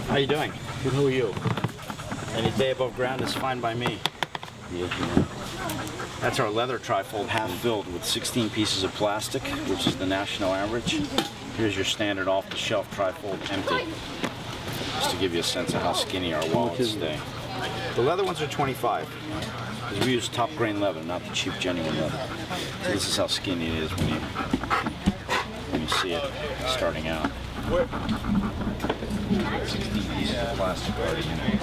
How you doing? Good, how are you? Any day above ground is fine by me. Yes, you know. That's our leather trifold, half filled with 16 pieces of plastic, which is the national average. Here's your standard off-the-shelf trifold, empty. Just to give you a sense of how skinny our wallets stay. The leather ones are 25. Because we use top grain leather, not the cheap genuine leather. So this is how skinny it is when you see it starting out. 16 pieces of plastic already in it.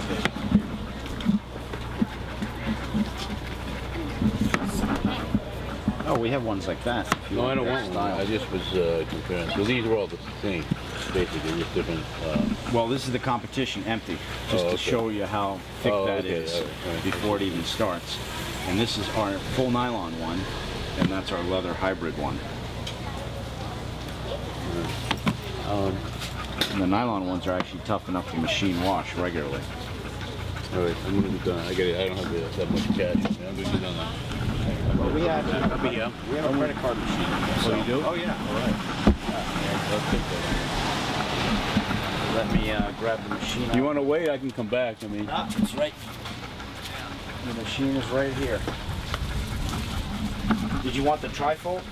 Oh, we have ones like that. No, I don't want one. I just was comparing. So these are all the same, basically, just different. Well, this is the competition, empty, just to show you how thick that is before it even starts. And this is our full nylon one, and that's our leather hybrid one. And the nylon ones are actually tough enough to machine wash regularly. All right, I'm gonna be done. I don't have that much cash. I'm gonna be done now. Well, we have a credit card machine. So you do? Oh yeah. All right. Let me grab the machine. You want to wait? I can come back. I mean, it's right. The machine is right here. Did you want the trifold?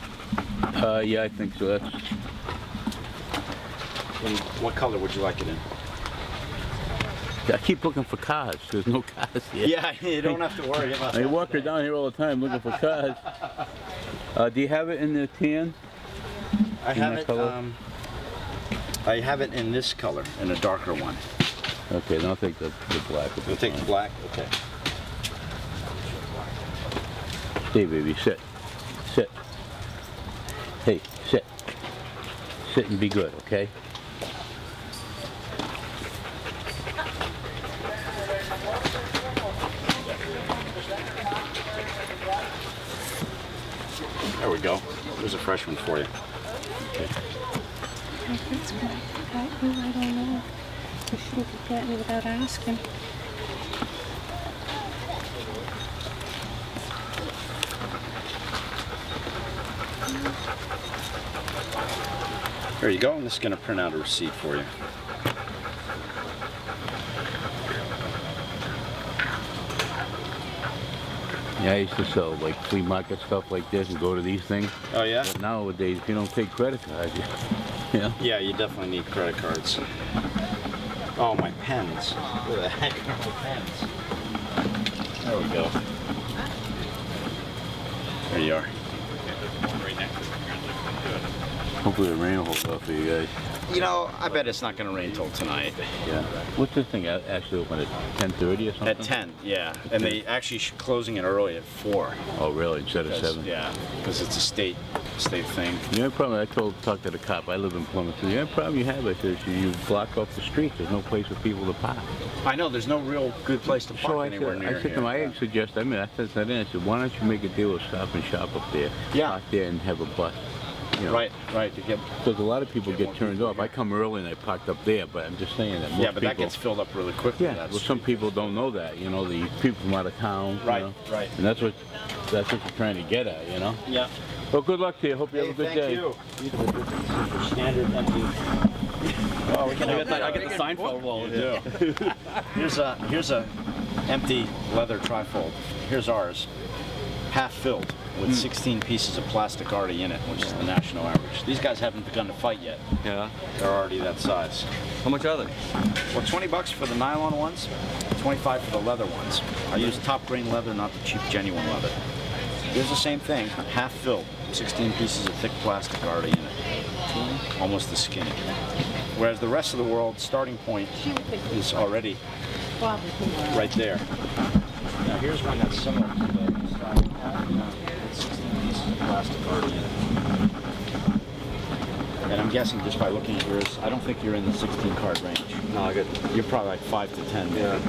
yeah, I think so. That's. What color would you like it in? I keep looking for cars. There's no cars here. Yeah, you don't have to worry about that. I walk around here all the time looking for cars. Do you have it in the tan? I have it in this color, in a darker one. Okay, then I'll take the black. You'll take the black? Okay. Hey, baby, sit. Sit. Hey, sit. Sit and be good, okay? There we go. There's a fresh one for you. Okay. That's good. I don't know. You shouldn't have gotten me without asking. There you go. I'm just going to print out a receipt for you. Yeah, I used to sell like flea market stuff like this and go to these things. Oh yeah? But nowadays, if you don't take credit cards, you know? Yeah, you definitely need credit cards. Oh, my pens. Where the heck are my pens? There we go. There you are. Hopefully the rain will hold up for you guys. You know, I bet it's not going to rain till tonight. Yeah. What's this thing actually open at 10:30 or something? At 10, yeah. And they actually closing it early at 4. Oh, really? Instead of 7? Yeah, because it's a state thing. The only problem I talked to the cop. I live in Plymouth. The only problem you have is you block off the streets. There's no place for people to park. I know. There's no real good place to park anywhere near. I said to him, I suggest. I mean, I said that in. I said, why don't you make a deal with Stop and Shop up there? Yeah. Park there and have a bus. You know, right. Because a lot of people get turned off. I come early and I parked up there, but I'm just saying that most but that gets filled up really quickly. Yeah, well, some people don't know that. You know, the people from out of town. Right, you know? right. And that's what you're trying to get at. You know. Yeah. Well, good luck to you. Hope you have a good day. Thank you. Standard empty. Oh, we can I get the Seinfeld wall. Yeah. Here's a empty leather trifold. Here's ours, half filled with 16 pieces of plastic already in it, which is the national average. These guys haven't begun to fight yet. Yeah. They're already that size. How much are they? Well, 20 bucks for the nylon ones, 25 for the leather ones. I use top grain leather, not the cheap genuine leather. Here's the same thing, half filled, 16 pieces of thick plastic already in it. Almost as skinny. Whereas the rest of the world, starting point is already right there. Now here's one that's similar to the starting point. 16 pieces of plastic already in it. And I'm guessing just by looking at yours, I don't think you're in the 16 card range. No, I get. You're probably like 5 to 10. Yeah.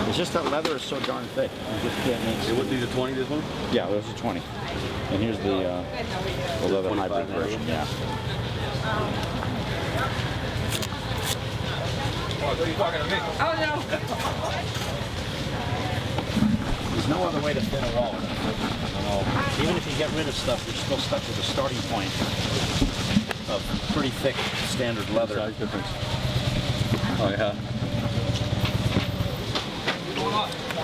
It's just that leather is so darn thick. You just can't make it. What, these are 20, this one? Yeah, those are 20. And here's the leather hybrid version. Yeah. Oh, so you're talking to me? Oh, no. There's no other way to fit a wall. Even if you get rid of stuff, you're still stuck with a starting point of pretty thick standard leather. Size difference. Oh yeah.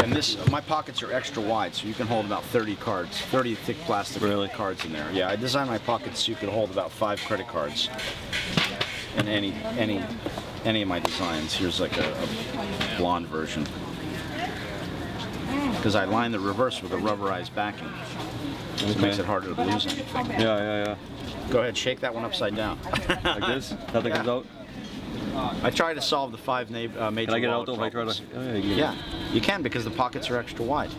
And this, my pockets are extra wide, so you can hold about 30 cards, 30 thick plastic cards in there. Yeah, I designed my pockets so you could hold about 5 credit cards in any of my designs. Here's like a blonde version. Because I line the reverse with a rubberized backing. So it makes it harder to lose anything. Yeah. Go ahead, shake that one upside down. Like this? Nothing comes out? I try to solve the 5 major Can I get it out though if I try to? Yeah, you can because the pockets are extra wide.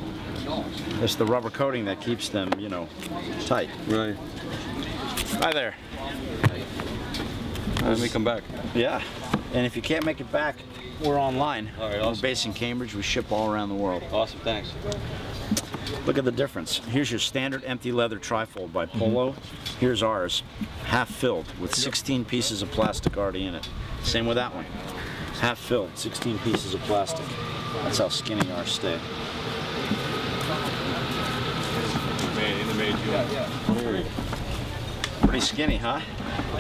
It's the rubber coating that keeps them, you know, tight. Right. Hi there. Let me come back. Yeah, and if you can't make it back, we're online. All right, We're awesome. based in Cambridge. We ship all around the world. Awesome, thanks. Look at the difference. Here's your standard empty leather trifold by Polo. Here's ours, half filled with 16 pieces of plastic already in it. Same with that one. Half filled, 16 pieces of plastic. That's how skinny ours stay. Pretty skinny, huh?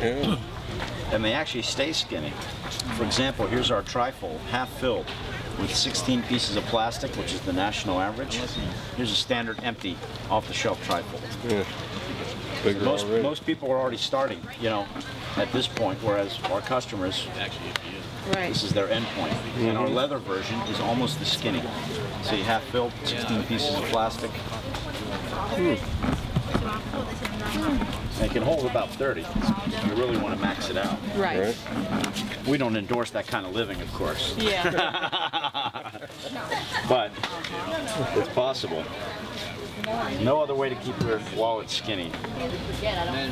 Yeah. And they actually stay skinny. For example, here's our trifold, half filled with 16 pieces of plastic, which is the national average. Here's a standard empty, off-the-shelf trifold. Yeah. Bigger already. Most people are already starting, you know, at this point, whereas our customers, this is their end point. And our leather version is almost as skinny. So you half filled, 16 pieces of plastic. And it can hold about 30. You really want to max it out. Right. We don't endorse that kind of living, of course. Yeah. But it's possible. No other way to keep your wallet skinny.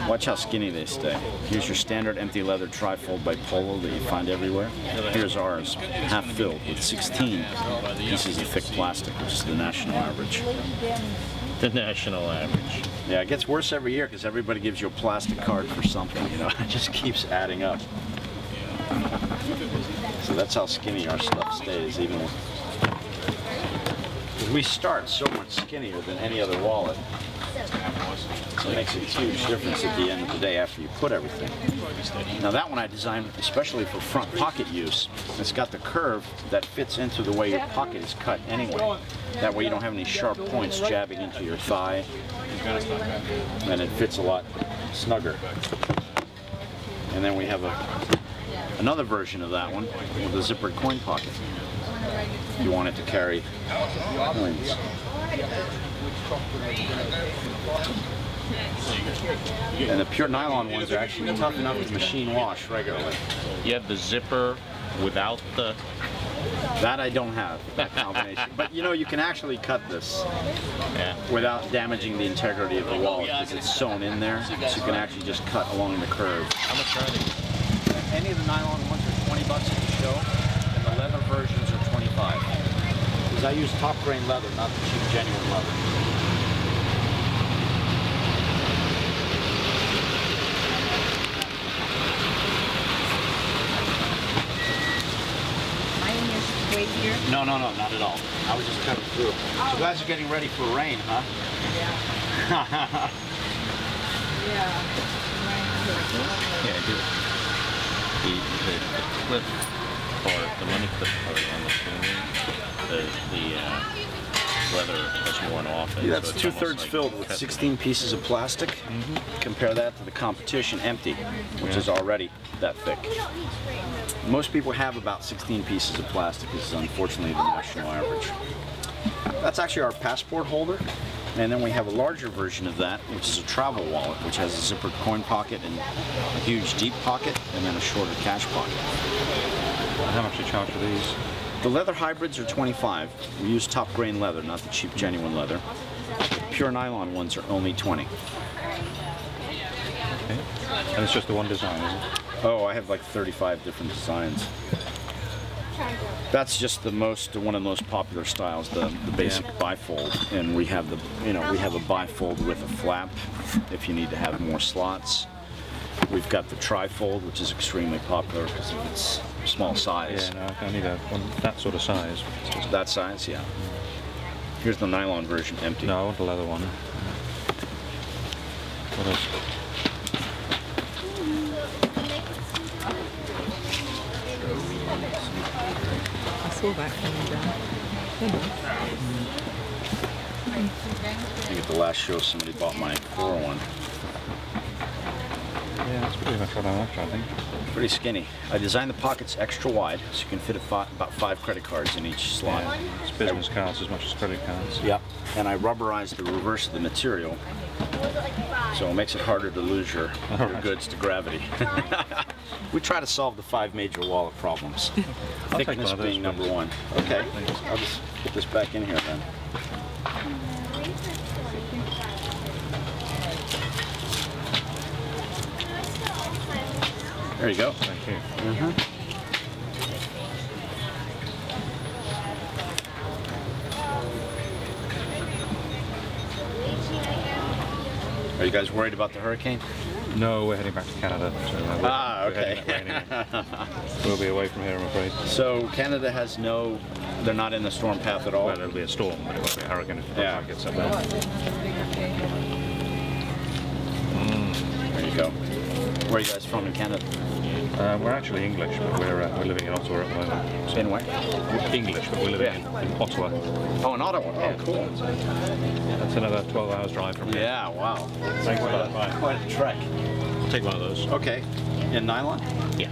Watch how skinny they stay. Here's your standard empty leather trifold by Polo that you find everywhere. Here's ours, half filled with 16 pieces of thick plastic, which is the national average. The national average. Yeah, it gets worse every year because everybody gives you a plastic card for something, you know, it just keeps adding up. So that's how skinny our stuff stays, even with... We start so much skinnier than any other wallet. So it makes a huge difference at the end of the day after you put everything. Now that one I designed especially for front pocket use. It's got the curve that fits into the way your pocket is cut anyway. That way you don't have any sharp points jabbing into your thigh. And it fits a lot snugger. And then we have another version of that one with a zippered coin pocket. You want it to carry coins. And the pure nylon ones are actually tough enough to machine wash regularly. You have the zipper without the... That I don't have, that combination. But you know, you can actually cut this without damaging the integrity of the wallet because it's sewn in there. So you can actually just cut along the curve. How much are they? Any of the nylon ones are 20 bucks at the show, and the leather versions are 25. Because I use top grain leather, not the cheap genuine leather. Wait here. No, not at all. I was just cutting through. So you guys are getting ready for rain, huh? Yeah. Yeah, I do. The clip part, the money clip part on the leather has worn off. Yeah, that's so it's 2/3 almost like filled with cut. 16 pieces of plastic. Compare that to the competition empty, which is already that thick. Most people have about 16 pieces of plastic. This is unfortunately the national average. That's actually our passport holder. And then we have a larger version of that, which is a travel wallet, which has a zippered coin pocket and a huge deep pocket, and then a shorter cash pocket. How much do you charge for these? The leather hybrids are 25. We use top grain leather, not the cheap genuine leather. The pure nylon ones are only 20. Okay. And it's just the one design, is it? Oh, I have like 35 different designs. That's just one of the most popular styles, the basic bifold, and we have a bifold with a flap if you need to have more slots. We've got the trifold, which is extremely popular because of its small size. Yeah, no, I need that sort of size. That size, yeah. Here's the nylon version, empty. No, I want the leather one. What else? saw that coming down. I think at the last show somebody bought my core one. Yeah, that's pretty much what I'm after, I think. Pretty skinny. I designed the pockets extra wide so you can fit about 5 credit cards in each slot. Yeah, it's business cards as much as credit cards. Yep. And I rubberized the reverse of the material so it makes it harder to lose your goods to gravity. We try to solve the 5 major wallet problems. Thickness being number 1. Okay. I'll just put this back in here then. There you go. Thank you. Are you guys worried about the hurricane? No, we're heading back to Canada. So we're okay. heading that way anyway. We'll be away from here, I'm afraid. So Canada has no, they're not in the storm path at all? Well, it'll be a storm, but it won't be a hurricane if the hurricane gets up there. There you go. Where are you guys from in Canada? We're actually English, but we're living in Ottawa at the moment. In where? We're English, but we're living in Ottawa. Oh, in Ottawa. Oh, cool. That's another 12 hours drive from here. Yeah, wow. Thanks for that. Bye. Quite a trek. I'll take one of those. Okay. In nylon? Yeah.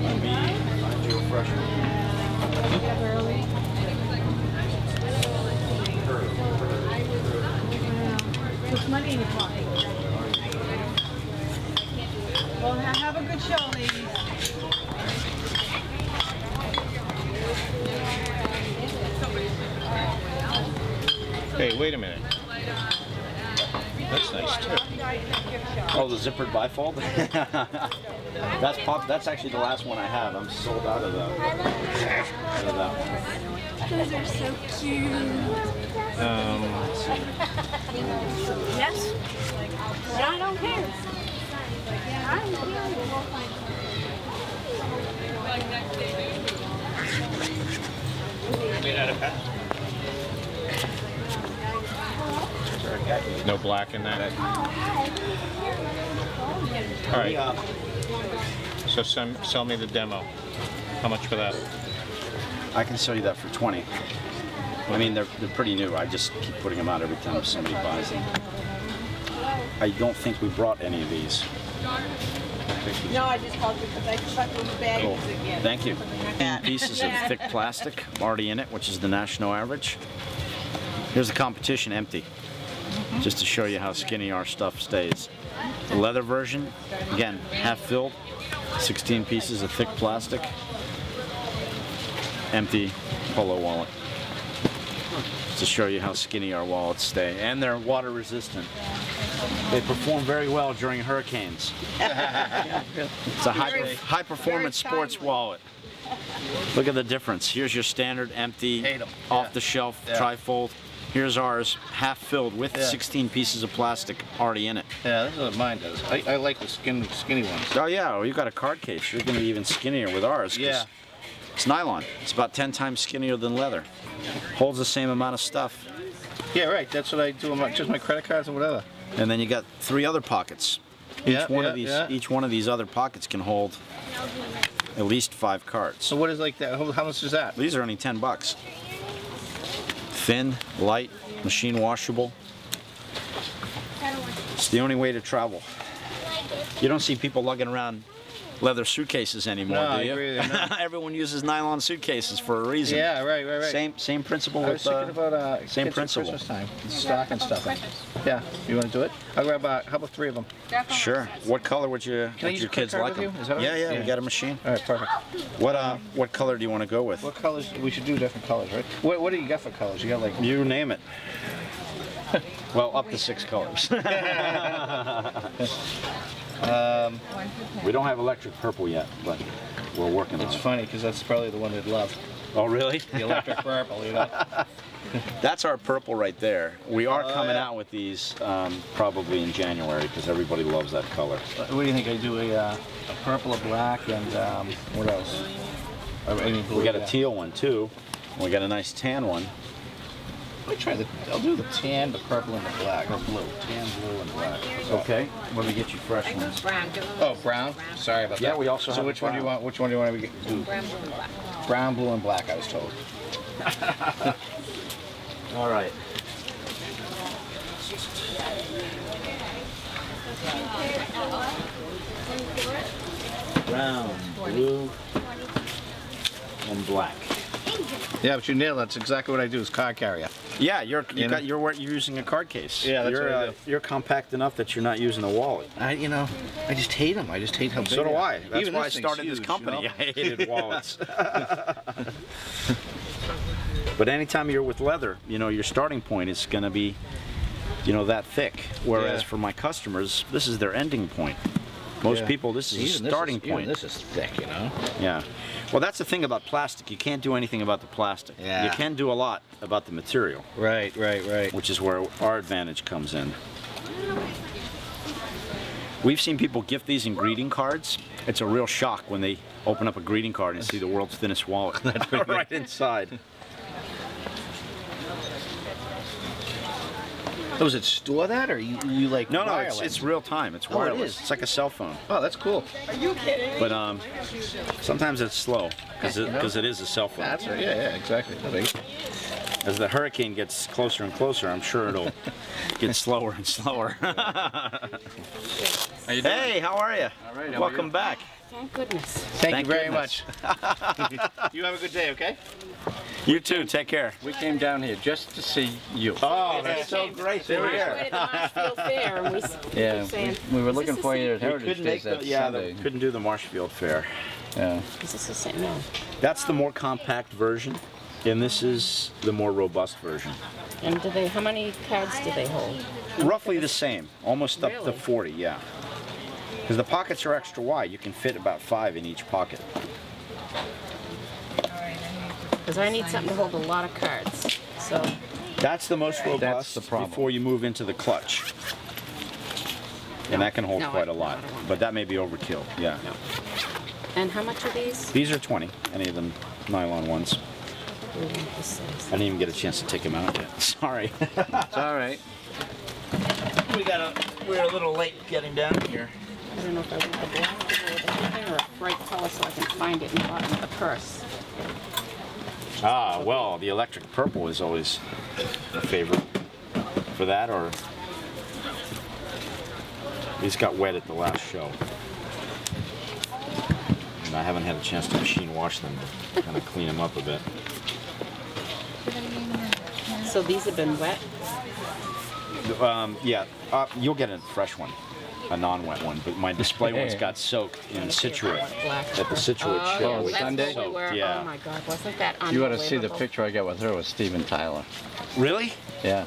Let me find you a fresh one. Put money in your pocket. Well, have a good show, ladies. Hey, wait a minute. That's nice too. Oh, the zippered bifold? That's actually the last one I have. I'm sold out of that one. Those are so cute. Yes? Yeah, I don't care. No black in that. All right. So sell me the demo. How much for that? I can sell you that for 20. I mean, they're pretty new. I just keep putting them out every time somebody buys them. I don't think we brought any of these. No, I just called you because I stuck in the bag Cool. again. Thank you. Pieces of thick plastic already in it, which is the national average. Here's the competition empty, just to show you how skinny our stuff stays. The leather version, again, half filled, 16 pieces of thick plastic, empty polo wallet. To show you how skinny our wallets stay. And they're water resistant. They perform very well during hurricanes. It's a high performance sports wallet. Look at the difference. Here's your standard empty, off the shelf, tri-fold. Here's ours, half filled with 16 pieces of plastic already in it. Yeah, this is what mine does. I like the skinny ones. Oh yeah, well, you got a card case. You're going to be even skinnier with ours. Yeah. It's nylon. It's about 10 times skinnier than leather. Holds the same amount of stuff. Yeah, right. That's what I do on just my credit cards or whatever. And then you got 3 other pockets. Each one of these other pockets can hold at least 5 cards. So what is like that? How much is that? These are only 10 bucks. Thin, light, machine washable. It's the only way to travel. You don't see people lugging around leather suitcases anymore, No, do you? I agree with you, no. Everyone uses nylon suitcases for a reson. Yeah, right. Same principle I was thinking about same kids principle. for Christmas time, stocking stuffing. Yeah, you want to do it? I'll grab how about 3 of them? Sure. What color would you? Can I would use your a credit kids card like with them? you? Is that all right? Yeah, we got a machine. All right, perfect. What color do you want to go with? What colors? We should do different colors, right? What do you got for colors? You got like You name it. Well, up to 6 colors. We don't have electric purple yet, but we're working on It's it. funny because that's probably the one they'd love. Oh, really? The electric purple, you know. That's our purple right there. We are coming yeah. out with these probably in January because everybody loves that color. What do you think? I do a purple, a black, and what else? We got a teal one too. We got a nice tan one. Let me try I'll do the tan, the purple, and the black. Or blue. Tan, blue, and black. Okay. Let me get you fresh ones. Brown. Oh, brown? Sorry about that. Yeah, we also so have which one do you want? Which one do you want to do? Brown, blue, and black. Brown, blue, and black, I was told. All right. Brown, blue, and black. Yeah, but you nailed it. That's exactly what I do, is car carrier. Yeah, you're using a card case. Yeah, that's what I do. You're compact enough that you're not using a wallet. I just hate them. I just hate how big So do they are. I. That's Even why I this thing's started this huge, company. you know? I hated wallets. But anytime you're with leather, your starting point is going to be, that thick. Whereas Yeah. for my customers, this is their ending point. Most people, this is a starting point. Even this is thick, Yeah. Well, that's the thing about plastic. You can't do anything about the plastic. Yeah. You can do a lot about the material. Right. Which is where our advantage comes in. We've seen people gift these in greeting cards. It's a real shock when they open up a greeting card and see the world's thinnest wallet right inside. So does it store that, or you like No, wireless? it's real time. It's Oh, it wireless. is? It's like a cell phone. Oh, that's cool. Are you kidding? But sometimes it's slow because it is a cell phone. That's right. Yeah, exactly. As the hurricane gets closer and closer, I'm sure it'll get slower and slower. Hey, how are you? All right, how are Welcome you? back. Thank goodness. Thank you very goodness. much. You have a good day, okay? You too. Take care. We came down here just to see you. Oh, that's so great to We hear. went to the Marshfield Fair and we Yeah, saying, we were "Is looking this for the you at same-" Heritage Couldn't make Days that Sunday. couldn't do the Marshfield Fair. Yeah. Is this the same? No. That's the more compact version, and this is the more robust version. And how many cards do they hold? Roughly the same, almost up to Really? 40, yeah. Because the pockets are extra wide. You can fit about 5 in each pocket. Because I need something to hold a lot of cards. So, That's the most robust That's the problem. before you move into the clutch. And that can hold No, quite a I lot. don't want But that may be overkill, yeah. and how much are these? These are 20, any of them nylon ones. We want this size. I didn't even get a chance to take them out yet. Sorry. It's all right. We're a little late getting down here. I don't know if I want the black to go with anything or a bright color so I can find it in the bottom of the purse. Ah, well, the electric purple is always a favorite for that, or these got wet at the last show. And I haven't had a chance to machine wash them to kind of clean them up a bit. So these have been wet? Yeah, you'll get a fresh one, a non-wet one, but my display ones got soaked in Situate at the Situate show. Oh, It got Sunday? soaked, Oh yeah. my God, wasn't that unbelievable? You ought to see the picture I got with her with Steven Tyler. Really? Yeah.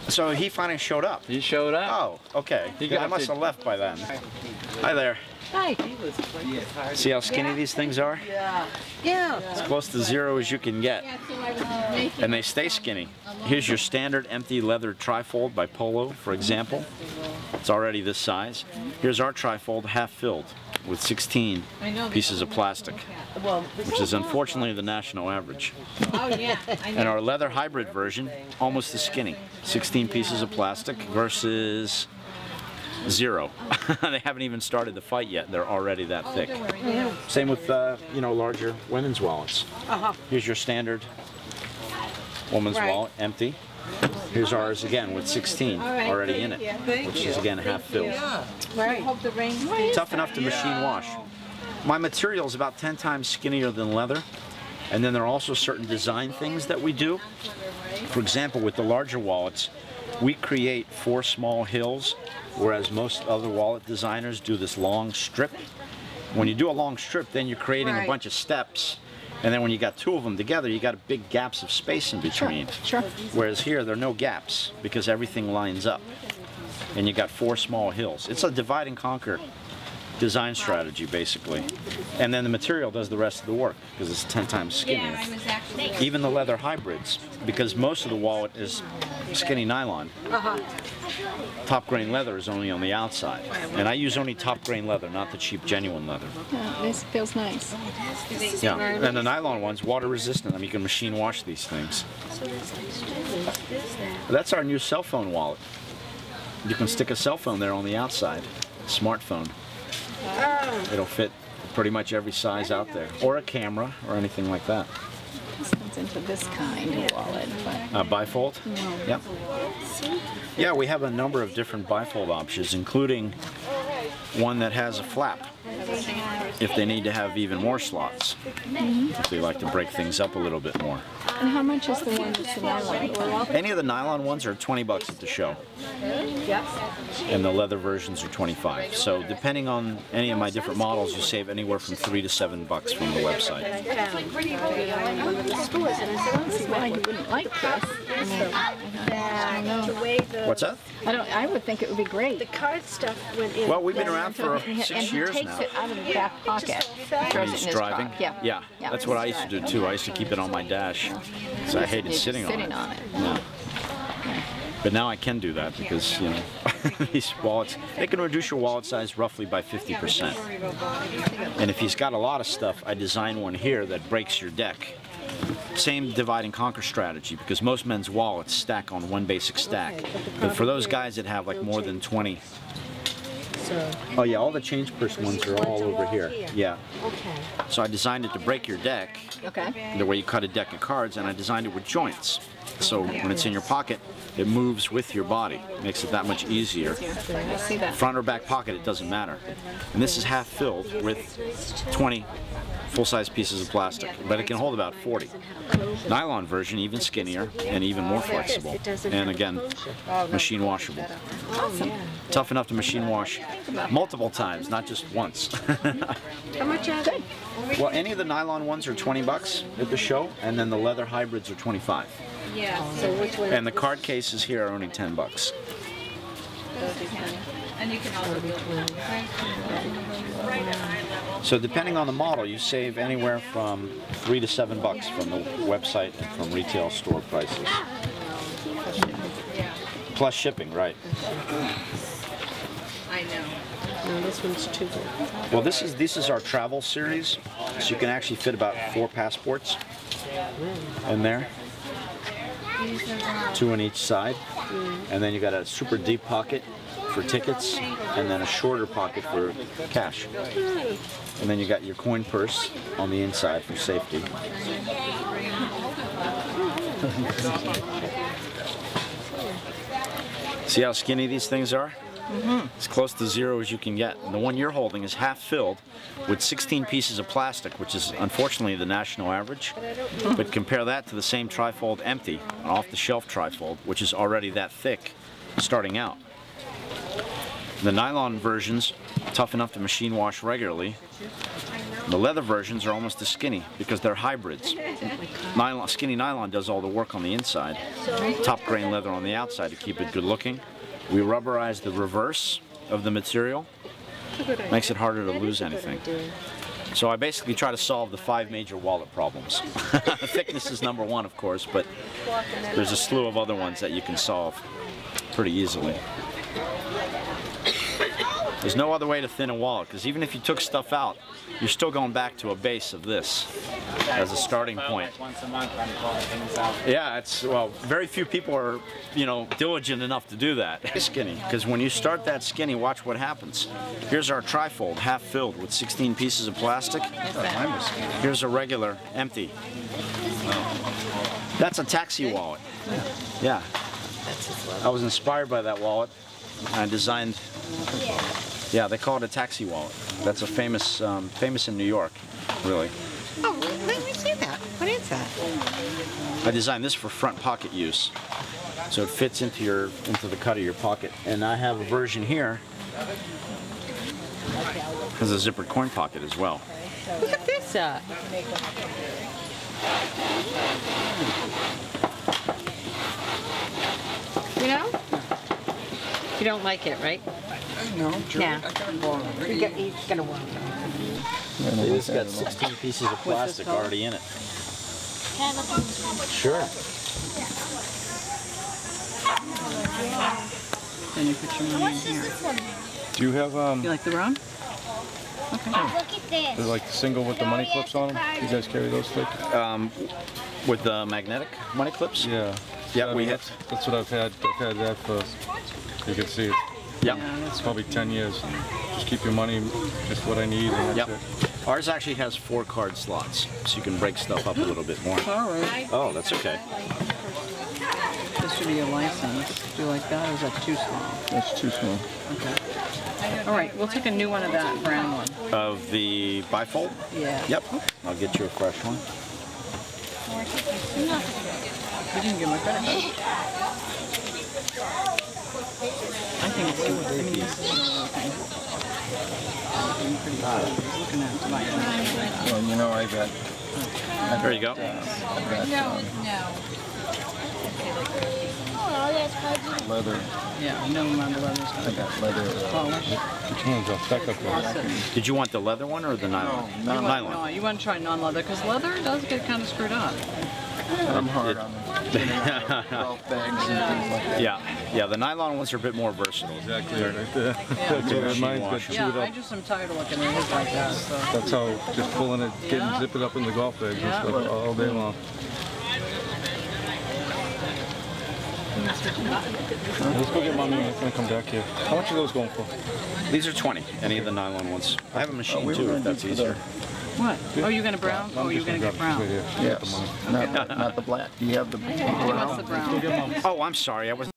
So he finally showed up. He showed up. Oh, okay. He Yeah, I got must to- have left by then. Hi there. Hi. See how skinny these things are? Yeah. As close to 0 as you can get. And they stay skinny. Here's your standard empty leather trifold by Polo, for example. It's already this size. Here's our trifold half filled with 16 pieces of plastic, which is unfortunately the national average. Oh, yeah. And our leather hybrid version, almost as skinny. 16 pieces of plastic versus 0. They haven't even started the fight yet. They're already that thick. Same with, larger women's wallets. Here's your standard woman's wallet, empty. Here's ours again with 16 already in it, which is again half filled. Right. Hope the rain stays. Tough enough to machine wash. My material is about 10 times skinnier than leather, and then there are also certain design things that we do. For example, with the larger wallets, we create 4 small hills, whereas most other wallet designers do this long strip. When you do a long strip, then you're creating a bunch of steps, and then when you got 2 of them together, you got big gaps of space in between. Sure. Whereas here, there are no gaps because everything lines up, and you got 4 small hills. It's a divide and conquer design strategy, basically. And then the material does the rest of the work, because it's 10 times skinnier. Even the leather hybrids, because most of the wallet is skinny nylon. Top grain leather is only on the outside. And I use only top grain leather, not the cheap genuine leather. Yeah, this feels nice. Yeah, and the nylon one's water resistant. I mean, you can machine wash these things. That's our new cell phone wallet. You can stick a cell phone there on the outside, smartphone. It'll fit pretty much every size out there, or a camera, or anything like that. This one's into this kind of wallet, but Bifold? Yep. Yeah, we have a number of different bifold options, including one that has a flap, if they need to have even more slots, if they like to break things up a little bit more. and how much is the one that's the nylon? Any of the nylon ones are 20 bucks at the show, and the leather versions are 25. So depending on any of my different models, you save anywhere from 3 to 7 bucks from the website. This is why you wouldn't like this. I know. What's that? I would think it would be great. The card stuff went in. Well, we've been around for And 6 years he now. takes it out of the back pocket. When Throws it he's in his driving? car. Yeah. Yeah, that's what I used to do too. I used to keep it on my dash, so I hated sitting on it. No. But now I can do that because, you know, these wallets, they can reduce your wallet size roughly by 50%. And if he's got a lot of stuff, I design one here that breaks your deck. Same divide and conquer strategy, because most men's wallets stack on one basic stack. But for those guys that have like more than 20, oh yeah, all the change purse ones are all over here. Yeah. Okay. So I designed it to break your deck, Okay. the way you cut a deck of cards, and I designed it with joints. So when it's in your pocket, it moves with your body. Makes it that much easier. I see that. Front or back pocket, it doesn't matter. And this is half filled with 20 full-size pieces of plastic, but it can hold about 40. Nylon version, even skinnier and even more flexible. And again, machine washable. Tough enough to machine wash multiple times, not just once. How much are they? Well, any of the nylon ones are 20 bucks at the show, and then the leather hybrids are 25. Yeah. So which one? And the card cases here are only 10 bucks. And you can also do So depending on the model, you save anywhere from 3 to 7 bucks from the website and from retail store prices. Plus shipping, right? I know. No, this one's too big. Well, this is our travel series, so you can actually fit about 4 passports in there, 2 on each side, and then you got a super deep pocket for tickets, and then a shorter pocket for cash. And then you got your coin purse on the inside for safety. See how skinny these things are? As close to zero as you can get. And the one you're holding is half filled with 16 pieces of plastic, which is unfortunately the national average. But compare that to the same trifold empty, an off-the-shelf trifold, which is already that thick starting out. The nylon versions, tough enough to machine wash regularly. The leather versions are almost as skinny because they're hybrids. Skinny nylon does all the work on the inside. Top grain leather on the outside to keep it good looking. We rubberize the reverse of the material. Makes it harder to lose anything. So I basically try to solve the 5 major wallet problems. Thickness is number 1, of course, but there's a slew of other ones that you can solve pretty easily. There's no other way to thin a wallet, because even if you took stuff out, you're still going back to a base of this as a starting point. Once a month I'm pulling things out. Yeah, it's, well, very few people are, you know, diligent enough to do that. Skinny, because when you start that skinny, watch what happens. Here's our trifold, half filled with 16 pieces of plastic. Here's a regular, empty. That's a taxi wallet. Yeah. I was inspired by that wallet. I designed, yeah, they call it a taxi wallet. That's a famous, famous in New York, really. Oh, let me see that. What is that? I designed this for front pocket use, so it fits into the cut of your pocket. And I have a version here has a zippered coin pocket as well. Look at this. You know? You don't like it, right? No. Nah. He's gonna work. It's got 16 pieces of plastic already in it. Sure. Then you put your money in here. Do you have You like the rum? Okay. Look at this. like single with the money clips on them? You guys carry those thick? With the magnetic money clips? Yeah. Yeah, we have. That's what I've had. I've had that for. You can see it. Yep. Yeah, It's probably 10 years. Just keep your money, just what I need, and Yep. that's it. Ours actually has 4 card slots, so you can break stuff up a little bit more. All right. Oh, that's okay. This should be a license. Do you like that, or is that too small? That's too small. Okay. All right, we'll take a new one of that brown one. Of the bifold? Yeah. Yep. I'll get you a fresh one. You didn't give my credit card. I think it's good. I mean, this is okay. Looking pretty good. He's looking at it like Well, you know, I got There you go. Oh, that's fudgy. leather. yeah, no amount of leather's I gonna got leather. polish. Which one's off? Back up there. Awesome. Did you want the leather one or the nylon? You want, Nylon. no, you want to try non-leather because leather does get kind of screwed up. I'm hard on the golf bags and things like that. Yeah, the nylon ones are a bit more versatile. Exactly right there. Yeah. That's what mine's got wash. chewed Yeah, I up. just am tired of looking at his like that. So. That's how just pulling it, Yeah. zip it up in the golf bags and Yeah. stuff all day long. Let's go get mommy and I'm gonna come back here. How much are those going for? These are 20, any of the nylon ones. I have a machine too, if that's easier. What? Oh, you're gonna brown? Oh, I'm you're just gonna get grab brown. this right here. She got the Yes, money. not the black. Do you have the What's the brown? brown? Oh, I'm sorry. I was